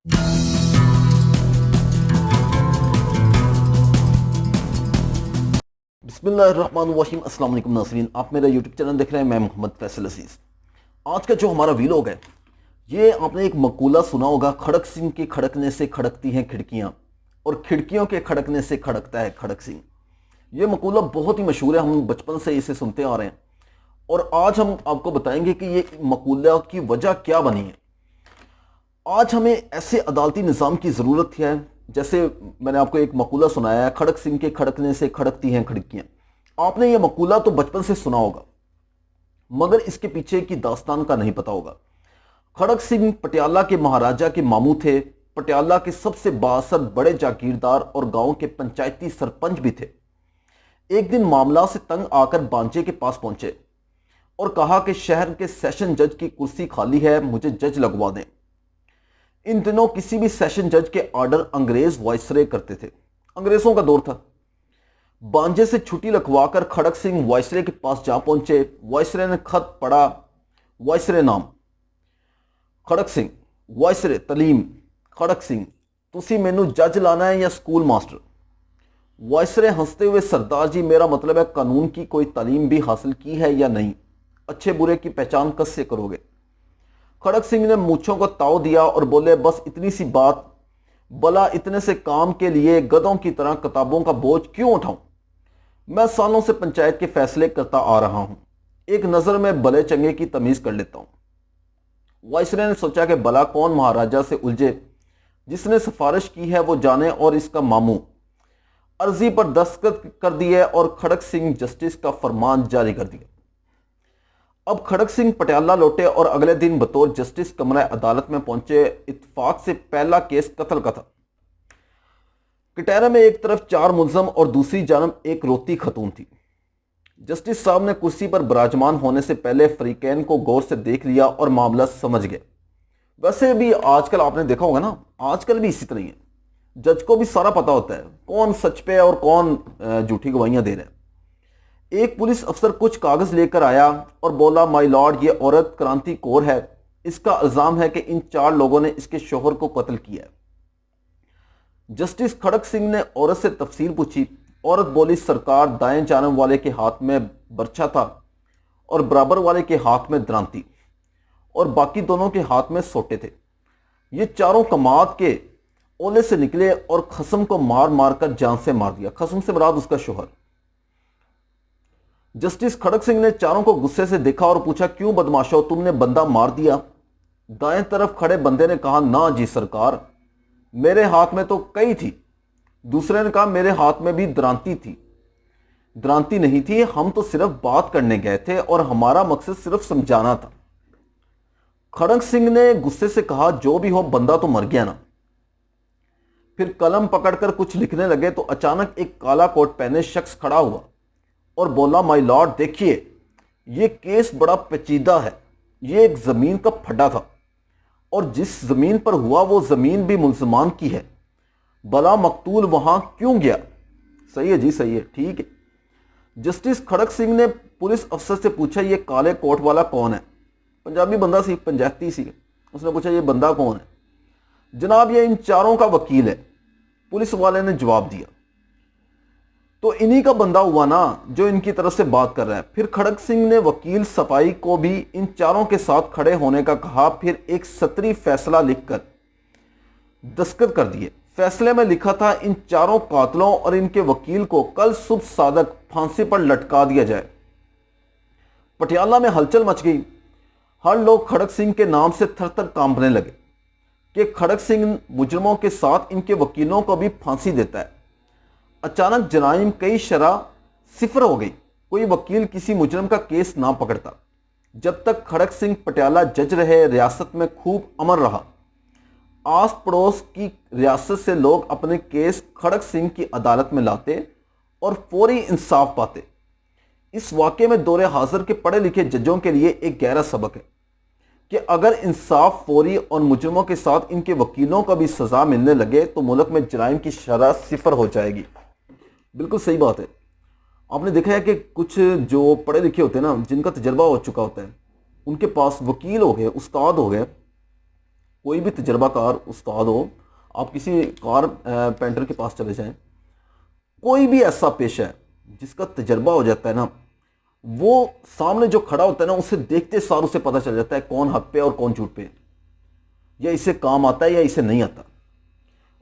बिस्मिल्लाहिर्रहमानिर्रहीम। अस्सलाम वालेकुम नाज़रीन, आप मेरा यूट्यूब चैनल देख रहे हैं। मैं मोहम्मद फैसल अजीज़। आज का जो हमारा वीलॉग है, ये आपने एक मकूला सुना होगा, खड़क सिंह के खड़कने से खड़कती हैं खिड़कियाँ और खिड़कियों के खड़कने से खड़कता है खड़क सिंह। ये मकूला बहुत ही मशहूर है, हम बचपन से इसे सुनते आ रहे हैं और आज हम आपको बताएंगे कि ये मकूला की वजह क्या बनी है। आज हमें ऐसे अदालती निज़ाम की ज़रूरत है, जैसे मैंने आपको एक मकूला सुनाया है, खड़क सिंह के खड़कने से खड़कती हैं खिड़कियाँ। आपने ये मकूला तो बचपन से सुना होगा, मगर इसके पीछे की दास्तान का नहीं पता होगा। खड़क सिंह पटियाला के महाराजा के मामू थे, पटियाला के सबसे बाअसर बड़े जागीरदार और गांव के पंचायती सरपंच भी थे। एक दिन मामला से तंग आकर बांचे के पास पहुंचे और कहा कि शहर के सेशन जज की कुर्सी खाली है, मुझे जज लगवा दें। इन दिनों किसी भी सेशन जज के ऑर्डर अंग्रेज वायसरे करते थे, अंग्रेजों का दौर था। बांजे से छुट्टी लिखवाकर खड़क सिंह वायसरे के पास जा पहुंचे। वायसरे ने खत पढ़ा। वायसरे नाम खड़क सिंह, वायसरे तलीम खड़क सिंह, तुसी मैनू जज लाना है या स्कूल मास्टर? वायसरे हंसते हुए, सरदार जी मेरा मतलब है कानून की कोई तालीम भी हासिल की है या नहीं, अच्छे बुरे की पहचान कैसे करोगे? खड़क सिंह ने मूंछों को ताव दिया और बोले, बस इतनी सी बात, भला इतने से काम के लिए गधों की तरह किताबों का बोझ क्यों उठाऊं? मैं सालों से पंचायत के फैसले करता आ रहा हूं, एक नज़र में भले चंगे की तमीज़ कर लेता हूं। वायसरे ने सोचा कि भला कौन महाराजा से उलझे, जिसने सिफारिश की है वो जाने, और इसका मामू अर्जी पर दस्तखत कर दिए और खड़क सिंह जस्टिस का फरमान जारी कर दिया। अब खड़क सिंह पटियाला लौटे और अगले दिन बतौर जस्टिस कमरा अदालत में पहुंचे। इत्तेफाक से पहला केस कत्ल का था। कटहरे में एक तरफ 4 मुलजम और दूसरी जानब एक रोती खतून थी। जस्टिस साहब ने कुर्सी पर विराजमान होने से पहले फरीकैन को गौर से देख लिया और मामला समझ गए। वैसे भी आजकल आपने देखा होगा ना, आजकल भी इसी तरह ही है, जज को भी सारा पता होता है कौन सच पे और कौन झूठी गवाहियां दे रहा है। एक पुलिस अफसर कुछ कागज लेकर आया और बोला, माय लॉर्ड, ये औरत क्रांति कौर है, इसका इल्जाम है कि इन 4 लोगों ने इसके शोहर को कत्ल किया है। जस्टिस खड़क सिंह ने औरत से तफसील पूछी। औरत बोली, सरकार, दाएं जानब वाले के हाथ में बर्छा था और बराबर वाले के हाथ में द्रांति और बाकी दोनों के हाथ में सोटे थे। ये चारों कमात के ओले से निकले और खसम को मार मार कर जान से मार दिया। खसम से मुराद उसका शोहर। जस्टिस खड़क सिंह ने चारों को गुस्से से देखा और पूछा, क्यों बदमाशो, तुमने बंदा मार दिया? दाएं तरफ खड़े बंदे ने कहा, ना जी सरकार, मेरे हाथ में तो कई थी। दूसरे ने कहा, मेरे हाथ में भी द्रांति थी। द्रांति नहीं थी, हम तो सिर्फ बात करने गए थे और हमारा मकसद सिर्फ समझाना था। खड़क सिंह ने गुस्से से कहा, जो भी हो, बंदा तो मर गया ना। फिर कलम पकड़कर कुछ लिखने लगे तो अचानक एक काला कोट पहने शख्स खड़ा हुआ और बोला, माय लॉर्ड, देखिए ये केस बड़ा पेचीदा है। ये एक ज़मीन का फड्डा था और जिस ज़मीन पर हुआ वो ज़मीन भी मुल्ज़मान की है। भला मकतूल वहाँ क्यों गया? सही है जी, सही है, ठीक है। जस्टिस खड़क सिंह ने पुलिस अफसर से पूछा, ये काले कोट वाला कौन है? पंजाबी बंदा सी, पंचायती सी। उसने पूछा, ये बंदा कौन है? जनाब, ये इन चारों का वकील है, पुलिस वाले ने जवाब दिया। तो इन्हीं का बंदा हुआ ना जो इनकी तरफ से बात कर रहा है। फिर खड़क सिंह ने वकील सफाई को भी इन चारों के साथ खड़े होने का कहा। फिर एक सतरी फैसला लिखकर दस्तखत कर दिए। फैसले में लिखा था, इन चारों कातलों और इनके वकील को कल सुबह सादक फांसी पर लटका दिया जाए। पटियाला में हलचल मच गई। हर लोग खड़क सिंह के नाम से थर थर कांपने लगे कि खड़क सिंह मुजरमों के साथ इनके वकीलों को भी फांसी देता है। अचानक जराइम कई शरह सिफर हो गई। कोई वकील किसी मुजरम का केस ना पकड़ता। जब तक खड़क सिंह पटियाला जज रहे, रियासत में खूब अमन रहा। आस पड़ोस की रियासत से लोग अपने केस खड़क सिंह की अदालत में लाते और फौरी इंसाफ पाते। इस वाक़े में दौरे हाजिर के पढ़े लिखे जजों के लिए एक गहरा सबक है कि अगर इंसाफ फौरी और मुजरमों के साथ इनके वकीलों को भी सज़ा मिलने लगे तो मुल्क में जराइम की शरह सिफर हो जाएगी। बिल्कुल सही बात है। आपने देखा है कि कुछ जो पढ़े लिखे होते हैं ना, जिनका तजर्बा हो चुका होता है, उनके पास वकील हो गए, उस्ताद हो गए, کوئی بھی تجربہ کار استاد ہو، آپ کسی کار پینٹر کے پاس چلے جائیں، کوئی بھی ایسا پیشہ ہے جس کا تجربہ ہو جاتا ہے نا، وہ سامنے جو کھڑا ہوتا ہے نا، اسے دیکھتے سار اسے پتہ چل جاتا ہے کون حق پہ اور کون جھوٹ پہ، یا اسے کام آتا ہے یا اسے نہیں آتا،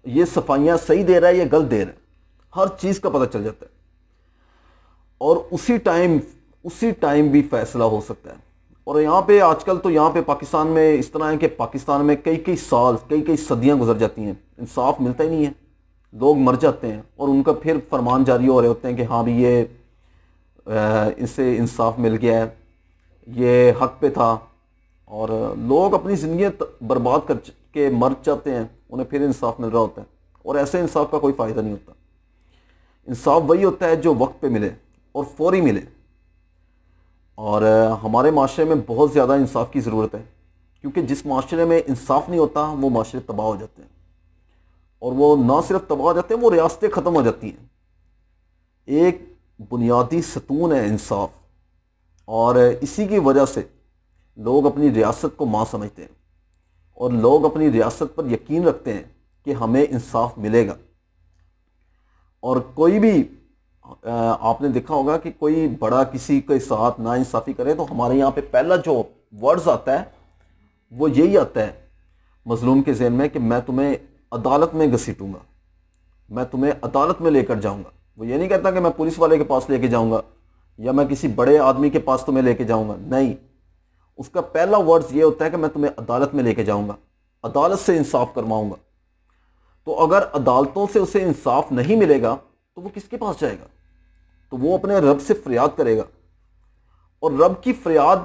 یہ صفائیاں صحیح دے رہا ہے یا غلط دے رہا ہے، ہر چیز کا پتہ چل جاتا ہے، اور اسی ٹائم بھی فیصلہ ہو سکتا ہے۔ اور یہاں پہ آج کل تو یہاں پہ پاکستان میں اس طرح ہے کہ پاکستان میں کئی سال کئی صدیاں گزر جاتی ہیں، انصاف ملتا ہی نہیں ہے، لوگ مر جاتے ہیں اور ان کا پھر فرمان جاری ہو رہے ہوتے ہیں کہ ہاں بھی یہ اسے انصاف مل گیا ہے، یہ حق پہ تھا، اور لوگ اپنی زندگیاں برباد کر کے مر جاتے ہیں، انہیں پھر انصاف مل رہا ہوتا ہے، اور ایسے انصاف کا کوئی فائدہ نہیں ہوتا۔ انصاف وہی ہوتا ہے جو وقت پہ ملے اور فوری ملے، اور ہمارے معاشرے میں بہت زیادہ انصاف کی ضرورت ہے، کیونکہ جس معاشرے میں انصاف نہیں ہوتا وہ معاشرے تباہ ہو جاتے ہیں، اور وہ نہ صرف تباہ ہو جاتے ہیں، وہ ریاستیں ختم ہو جاتی ہیں۔ ایک بنیادی ستون ہے انصاف، اور اسی کی وجہ سے لوگ اپنی ریاست کو ماں سمجھتے ہیں، اور لوگ اپنی ریاست پر یقین رکھتے ہیں کہ ہمیں انصاف ملے گا۔ اور کوئی بھی آپ نے دیکھا ہوگا کہ کوئی بڑا کسی کے ساتھ ناانصافی کرے تو ہمارے یہاں پہ پہلا جو ورڈز آتا ہے وہ یہی آتا ہے مظلوم کے ذہن میں کہ میں تمہیں عدالت میں گھسیٹوں گا، میں تمہیں عدالت میں لے کر جاؤں گا۔ وہ یہ نہیں کہتا کہ میں پولیس والے کے پاس لے کے جاؤں گا یا میں کسی بڑے آدمی کے پاس تمہیں لے کے جاؤں گا، نہیں، اس کا پہلا ورڈز یہ ہوتا ہے کہ میں تمہیں عدالت میں لے کے جاؤں گا، عدالت سے انصاف کرواؤں گا۔ تو اگر عدالتوں سے اسے انصاف نہیں ملے گا تو وہ کس کے پاس جائے گا؟ تو وہ اپنے رب سے فریاد کرے گا، اور رب کی فریاد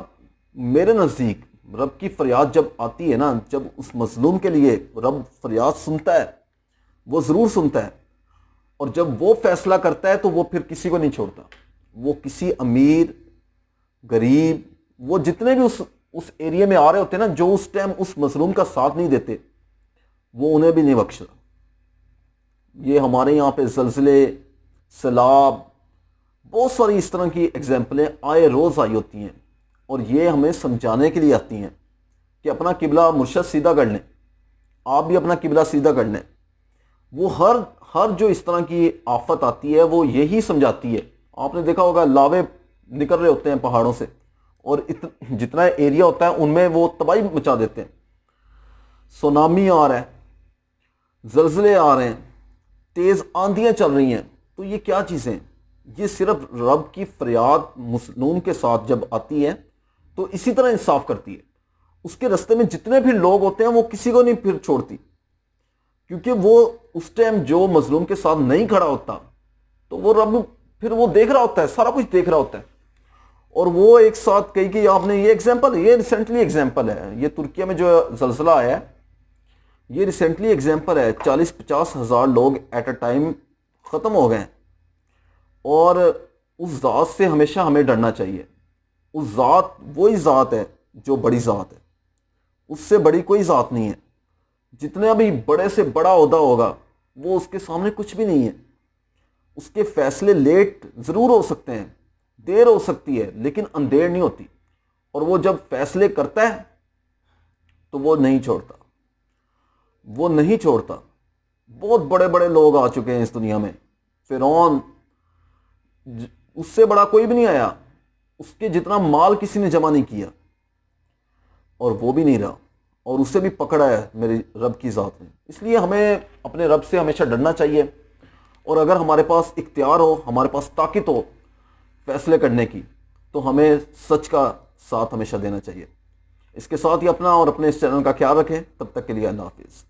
میرے نزدیک، رب کی فریاد جب آتی ہے نا، جب اس مظلوم کے لیے رب فریاد سنتا ہے، وہ ضرور سنتا ہے، اور جب وہ فیصلہ کرتا ہے تو وہ پھر کسی کو نہیں چھوڑتا، وہ کسی امیر غریب، وہ جتنے بھی اس ایریے میں آ رہے ہوتے ہیں نا، جو اس ٹائم اس مظلوم کا ساتھ نہیں دیتے، وہ انہیں بھی نہیں بخشتا۔ یہ ہمارے یہاں پہ زلزلے، سیلاب، بہت ساری اس طرح کی ایگزامپلیں آئے روز آئی ہوتی ہیں، اور یہ ہمیں سمجھانے کے لیے آتی ہیں کہ اپنا قبلہ مرشد سیدھا کر لیں، آپ بھی اپنا قبلہ سیدھا کر لیں۔ وہ ہر جو اس طرح کی آفت آتی ہے وہ یہی سمجھاتی ہے۔ آپ نے دیکھا ہوگا لاوے نکل رہے ہوتے ہیں پہاڑوں سے، اور جتنا ایریا ہوتا ہے ان میں وہ تباہی مچا دیتے ہیں، سونامی آ رہا ہے، زلزلے آ رہے ہیں، تیز آندھیاں چل رہی ہیں، تو یہ کیا چیزیں ہیں؟ یہ صرف رب کی فریاد مظلوم کے ساتھ جب آتی ہے تو اسی طرح انصاف کرتی ہے۔ اس کے رستے میں جتنے بھی لوگ ہوتے ہیں وہ کسی کو نہیں پھر چھوڑتی، کیونکہ وہ اس ٹائم جو مظلوم کے ساتھ نہیں کھڑا ہوتا تو وہ رب پھر وہ دیکھ رہا ہوتا ہے، سارا کچھ دیکھ رہا ہوتا ہے، اور وہ ایک ساتھ کئی کہ آپ نے یہ ایگزامپل، یہ ریسنٹلی ایگزامپل ہے، یہ ترکیہ میں جو زلزلہ آیا ہے، یہ ریسنٹلی ایگزامپل ہے، 40-50 ہزار لوگ ایٹ اے ٹائم ختم ہو گئے ہیں۔ اور اس ذات سے ہمیشہ ہمیں ڈرنا چاہیے۔ اس ذات وہی ذات ہے جو بڑی ذات ہے، اس سے بڑی کوئی ذات نہیں ہے۔ جتنا بھی بڑے سے بڑا عہدہ ہوگا وہ اس کے سامنے کچھ بھی نہیں ہے۔ اس کے فیصلے لیٹ ضرور ہو سکتے ہیں، دیر ہو سکتی ہے، لیکن اندیر نہیں ہوتی، اور وہ جب فیصلے کرتا ہے تو وہ نہیں چھوڑتا، وہ نہیں چھوڑتا۔ بہت بڑے بڑے لوگ آ چکے ہیں اس دنیا میں، فرعون، اس سے بڑا کوئی بھی نہیں آیا، اس کے جتنا مال کسی نے جمع نہیں کیا، اور وہ بھی نہیں رہا، اور اسے بھی پکڑا ہے میرے رب کی ذات نے۔ اس لیے ہمیں اپنے رب سے ہمیشہ ڈرنا چاہیے، اور اگر ہمارے پاس اختیار ہو، ہمارے پاس طاقت ہو فیصلے کرنے کی، تو ہمیں سچ کا ساتھ ہمیشہ دینا چاہیے۔ اس کے ساتھ ہی اپنا اور اپنے اس چینل کا خیال رکھیں۔ تب تک کے لیے اللہ حافظ۔